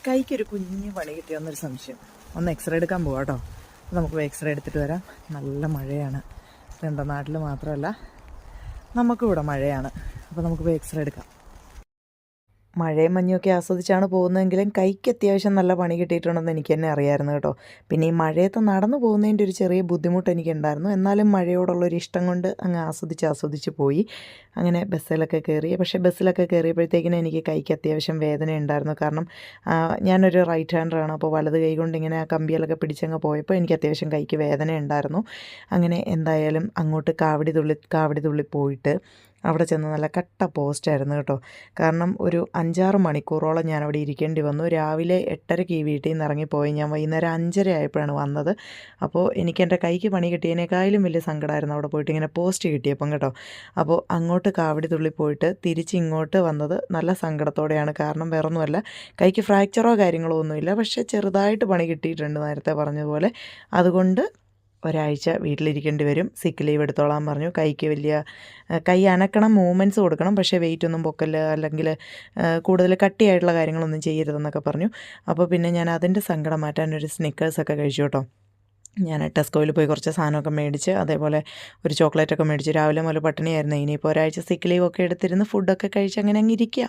കൈക്കൊരു കുഞ്ഞു പണി കിട്ടിയോന്നൊരു സംശയം. ഒന്ന് എക്സ്റേ എടുക്കാൻ പോവാം കേട്ടോ. അപ്പോൾ നമുക്ക് എക്സ്റേ എടുത്തിട്ട് വരാം. നല്ല മഴയാണ്. ഇതെന്താ നാട്ടിൽ മാത്രമല്ല നമുക്കിവിടെ മഴയാണ്. അപ്പോൾ നമുക്ക് പോയി എക്സ്റേ എടുക്കാം. മഴയും മഞ്ഞുമൊക്കെ ആസ്വദിച്ചാണ് പോകുന്നതെങ്കിലും കൈക്ക് അത്യാവശ്യം നല്ല പണി കിട്ടിയിട്ടുണ്ടെന്ന് എനിക്ക് തന്നെ അറിയാമായിരുന്നു കേട്ടോ. പിന്നെ ഈ മഴയത്ത് നടന്നു പോകുന്നതിൻ്റെ ഒരു ചെറിയ ബുദ്ധിമുട്ട് എനിക്കുണ്ടായിരുന്നു. എന്നാലും മഴയോടുള്ളൊരു ഇഷ്ടം കൊണ്ട് അങ്ങ് ആസ്വദിച്ച് പോയി. അങ്ങനെ ബസ്സിലൊക്കെ കയറി. പക്ഷേ ബസ്സിലൊക്കെ കയറിയപ്പോഴത്തേക്കിനും എനിക്ക് കൈക്ക് അത്യാവശ്യം വേദന ഉണ്ടായിരുന്നു. കാരണം ഞാനൊരു റൈറ്റ് ഹാൻഡറാണ്. അപ്പോൾ വലത് കൈ കൊണ്ട് ഇങ്ങനെ ആ കമ്പിയിലൊക്കെ പിടിച്ചങ്ങ് പോയപ്പോൾ എനിക്ക് അത്യാവശ്യം കൈക്ക് വേദന ഉണ്ടായിരുന്നു. അങ്ങനെ എന്തായാലും അങ്ങോട്ട് കാവടി തുള്ളി പോയിട്ട് അവിടെ ചെന്ന് നല്ല കട്ട പോസ്റ്റായിരുന്നു കേട്ടോ. കാരണം ഒരു 5-6 മണിക്കൂറോളം ഞാനവിടെ ഇരിക്കേണ്ടി വന്നു. രാവിലെ 8:30 ഈ വീട്ടിൽ നിന്ന് ഇറങ്ങിപ്പോയി. ഞാൻ വൈകുന്നേരം 5:30 ആയപ്പോഴാണ് വന്നത്. അപ്പോൾ എനിക്ക് എൻ്റെ കൈക്ക് പണി കിട്ടിയതിനേക്കാളും വലിയ സങ്കടമായിരുന്നു അവിടെ പോയിട്ട് ഇങ്ങനെ പോസ്റ്റ് കിട്ടിയപ്പം കേട്ടോ. അപ്പോൾ അങ്ങോട്ട് കാവടി തുള്ളി പോയിട്ട് തിരിച്ച് ഇങ്ങോട്ട് വന്നത് നല്ല സങ്കടത്തോടെയാണ്. കാരണം വേറൊന്നുമല്ല, കൈക്ക് ഫ്രാക്ചറോ കാര്യങ്ങളോ ഒന്നുമില്ല. പക്ഷേ ചെറുതായിട്ട് പണി കിട്ടിയിട്ടുണ്ട് നേരത്തെ പറഞ്ഞതുപോലെ. അതുകൊണ്ട് ഒരാഴ്ച വീട്ടിലിരിക്കേണ്ടി വരും. സിക്ക് ലീവ് എടുത്തോളാൻ പറഞ്ഞു. കൈക്ക് കൈ അനക്കണം, മൂവ്മെൻറ്റ്സ് കൊടുക്കണം, പക്ഷേ വെയിറ്റ് ഒന്നും പൊക്കല്ല, അല്ലെങ്കിൽ കൂടുതൽ കട്ടിയായിട്ടുള്ള കാര്യങ്ങളൊന്നും ചെയ്യരുതെന്നൊക്കെ പറഞ്ഞു. അപ്പോൾ പിന്നെ ഞാൻ അതിൻ്റെ സങ്കടം മാറ്റാൻ ഒരു സ്നിക്കേഴ്സൊക്കെ കഴിച്ചു കേട്ടോ. ഞാൻ ടെസ്കോയിൽ പോയി കുറച്ച് സാധനമൊക്കെ മേടിച്ച്, അതേപോലെ ഒരു ചോക്ലേറ്റൊക്കെ മേടിച്ച്. രാവിലെ മുതൽ പട്ടിണിയായിരുന്നു. ഇനിയിപ്പോൾ ഒരാഴ്ച സിക്ക് ലീവൊക്കെ എടുത്തിരുന്ന് ഫുഡൊക്കെ കഴിച്ച് അങ്ങനെ അങ്ങ് ഇരിക്കുക.